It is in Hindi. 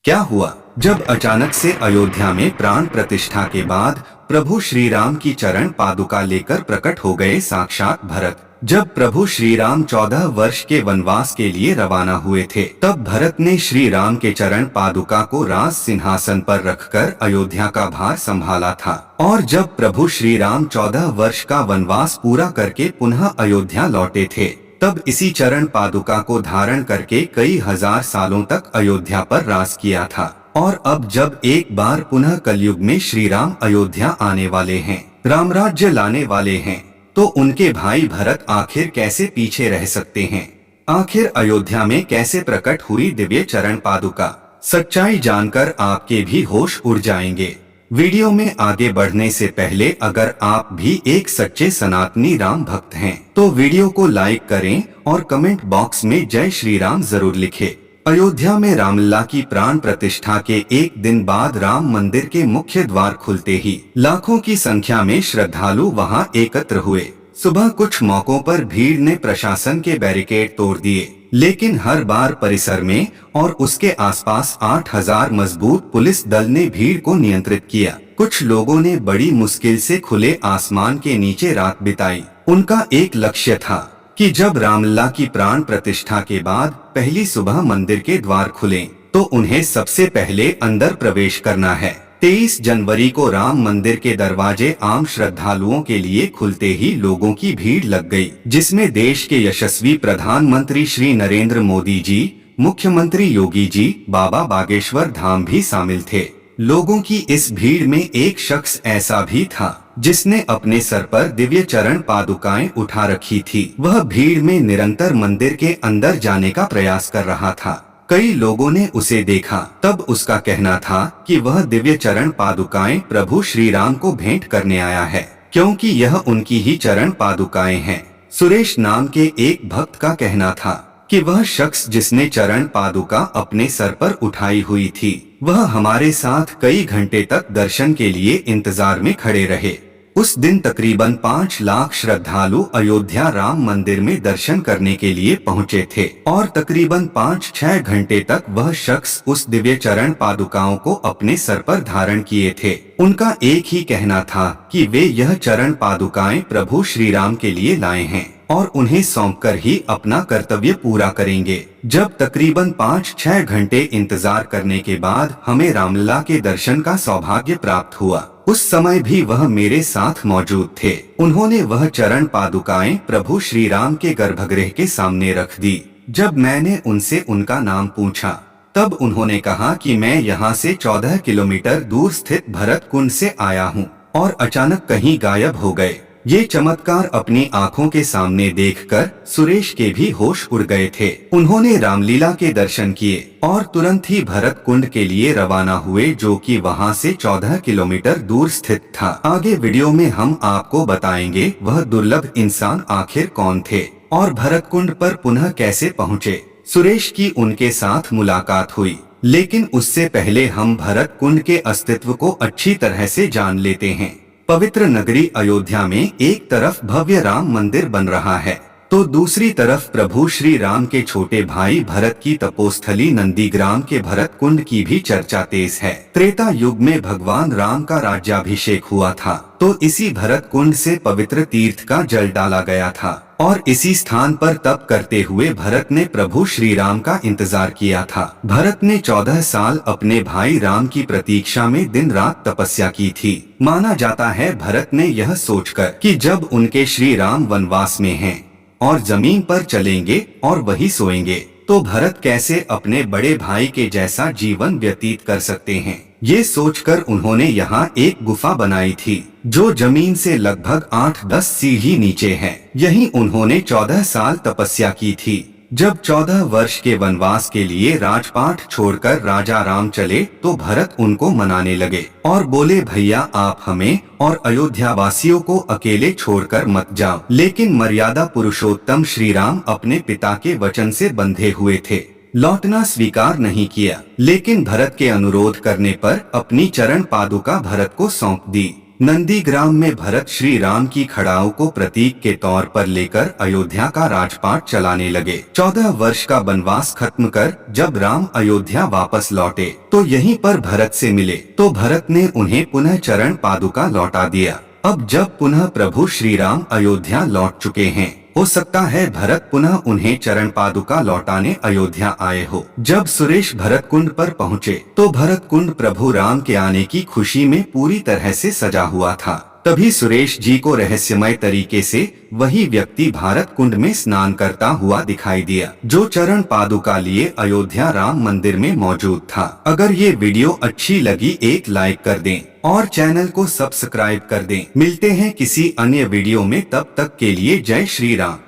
क्या हुआ जब अचानक से अयोध्या में प्राण प्रतिष्ठा के बाद प्रभु श्री राम की चरण पादुका लेकर प्रकट हो गए साक्षात भरत। जब प्रभु श्री राम 14 वर्ष के वनवास के लिए रवाना हुए थे, तब भरत ने श्री राम के चरण पादुका को राज सिंहासन पर रखकर अयोध्या का भार संभाला था। और जब प्रभु श्री राम 14 वर्ष का वनवास पूरा करके पुनः अयोध्या लौटे थे, तब इसी चरण पादुका को धारण करके कई हजार सालों तक अयोध्या पर राज किया था। और अब जब एक बार पुनः कलयुग में श्री राम अयोध्या आने वाले हैं, राम राज्य लाने वाले हैं, तो उनके भाई भरत आखिर कैसे पीछे रह सकते हैं? आखिर अयोध्या में कैसे प्रकट हुई दिव्य चरण पादुका? सच्चाई जानकर आपके भी होश उड़ जाएंगे। वीडियो में आगे बढ़ने से पहले अगर आप भी एक सच्चे सनातनी राम भक्त हैं, तो वीडियो को लाइक करें और कमेंट बॉक्स में जय श्री राम जरूर लिखें। अयोध्या में रामलला की प्राण प्रतिष्ठा के एक दिन बाद राम मंदिर के मुख्य द्वार खुलते ही लाखों की संख्या में श्रद्धालु वहां एकत्र हुए। सुबह कुछ मौकों पर भीड़ ने प्रशासन के बैरिकेड तोड़ दिए, लेकिन हर बार परिसर में और उसके आसपास 8000 मजबूत पुलिस दल ने भीड़ को नियंत्रित किया। कुछ लोगों ने बड़ी मुश्किल से खुले आसमान के नीचे रात बिताई। उनका एक लक्ष्य था कि जब रामलला की प्राण प्रतिष्ठा के बाद पहली सुबह मंदिर के द्वार खुलें, तो उन्हें सबसे पहले अंदर प्रवेश करना है। 23 जनवरी को राम मंदिर के दरवाजे आम श्रद्धालुओं के लिए खुलते ही लोगों की भीड़ लग गई, जिसमें देश के यशस्वी प्रधानमंत्री श्री नरेंद्र मोदी जी, मुख्यमंत्री योगी जी, बाबा बागेश्वर धाम भी शामिल थे। लोगों की इस भीड़ में एक शख्स ऐसा भी था जिसने अपने सर पर दिव्य चरण पादुकाएं उठा रखी थी। वह भीड़ में निरंतर मंदिर के अंदर जाने का प्रयास कर रहा था। कई लोगों ने उसे देखा, तब उसका कहना था कि वह दिव्य चरण पादुकाएं प्रभु श्री राम को भेंट करने आया है, क्योंकि यह उनकी ही चरण पादुकाएं हैं। सुरेश नाम के एक भक्त का कहना था कि वह शख्स जिसने चरण पादुका अपने सर पर उठाई हुई थी, वह हमारे साथ कई घंटे तक दर्शन के लिए इंतजार में खड़े रहे। उस दिन तकरीबन 5 लाख श्रद्धालु अयोध्या राम मंदिर में दर्शन करने के लिए पहुंचे थे और तकरीबन 5-6 घंटे तक वह शख्स उस दिव्य चरण पादुकाओं को अपने सर पर धारण किए थे। उनका एक ही कहना था कि वे यह चरण पादुकाएं प्रभु श्री राम के लिए लाए हैं और उन्हें सौंपकर ही अपना कर्तव्य पूरा करेंगे। जब तकरीबन 5-6 घंटे इंतजार करने के बाद हमें रामलला के दर्शन का सौभाग्य प्राप्त हुआ, उस समय भी वह मेरे साथ मौजूद थे। उन्होंने वह चरण पादुकाएं प्रभु श्री राम के गर्भगृह के सामने रख दी। जब मैंने उनसे उनका नाम पूछा, तब उन्होंने कहा कि मैं यहाँ से 14 किलोमीटर दूर स्थित भरत कुंड से आया हूँ और अचानक कहीं गायब हो गए। ये चमत्कार अपनी आंखों के सामने देखकर सुरेश के भी होश उड़ गए थे। उन्होंने रामलीला के दर्शन किए और तुरंत ही भरत कुंड के लिए रवाना हुए, जो कि वहां से 14 किलोमीटर दूर स्थित था। आगे वीडियो में हम आपको बताएंगे वह दुर्लभ इंसान आखिर कौन थे और भरत कुंड पर पुनः कैसे पहुँचे। सुरेश की उनके साथ मुलाकात हुई, लेकिन उससे पहले हम भरत कुंड के अस्तित्व को अच्छी तरह से जान लेते हैं। पवित्र नगरी अयोध्या में एक तरफ भव्य राम मंदिर बन रहा है, तो दूसरी तरफ प्रभु श्री राम के छोटे भाई भरत की तपोस्थली नंदीग्राम के भरत कुंड की भी चर्चा तेज है। त्रेता युग में भगवान राम का राज्याभिषेक हुआ था, तो इसी भरत कुंड से पवित्र तीर्थ का जल डाला गया था और इसी स्थान पर तप करते हुए भरत ने प्रभु श्री राम का इंतजार किया था। भरत ने 14 साल अपने भाई राम की प्रतीक्षा में दिन रात तपस्या की थी। माना जाता है भरत ने यह सोचकर कि जब उनके श्री राम वनवास में हैं और जमीन पर चलेंगे और वही सोएंगे, तो भरत कैसे अपने बड़े भाई के जैसा जीवन व्यतीत कर सकते हैं। ये सोचकर उन्होंने यहाँ एक गुफा बनाई थी, जो जमीन से लगभग 8-10 सीढ़ी नीचे है। यहीं उन्होंने 14 साल तपस्या की थी। जब 14 वर्ष के वनवास के लिए राजपाट छोड़कर राजा राम चले, तो भरत उनको मनाने लगे और बोले, भैया आप हमें और अयोध्या वासियों को अकेले छोड़कर मत जाओ। लेकिन मर्यादा पुरुषोत्तम श्री राम अपने पिता के वचन से बंधे हुए थे, लौटना स्वीकार नहीं किया। लेकिन भरत के अनुरोध करने पर अपनी चरण पादुका भरत को सौंप दी। नंदीग्राम में भरत श्री राम की खड़ाओं को प्रतीक के तौर पर लेकर अयोध्या का राजपाट चलाने लगे। 14 वर्ष का वनवास खत्म कर जब राम अयोध्या वापस लौटे तो यहीं पर भरत से मिले तो भरत ने उन्हें पुनः चरण पादुका लौटा दिया। अब जब पुनः प्रभु श्री राम अयोध्या लौट चुके हैं, हो सकता है भरत पुनः उन्हें चरण पादुका लौटाने अयोध्या आए हो। जब सुरेश भरत कुंड पर पहुँचे तो भरत कुंड प्रभु राम के आने की खुशी में पूरी तरह से सजा हुआ था। तभी सुरेश जी को रहस्यमय तरीके से वही व्यक्ति भारत कुंड में स्नान करता हुआ दिखाई दिया जो चरण पादुका लिए अयोध्या राम मंदिर में मौजूद था। अगर ये वीडियो अच्छी लगी एक लाइक कर दें और चैनल को सब्सक्राइब कर दें। मिलते हैं किसी अन्य वीडियो में, तब तक के लिए जय श्री राम।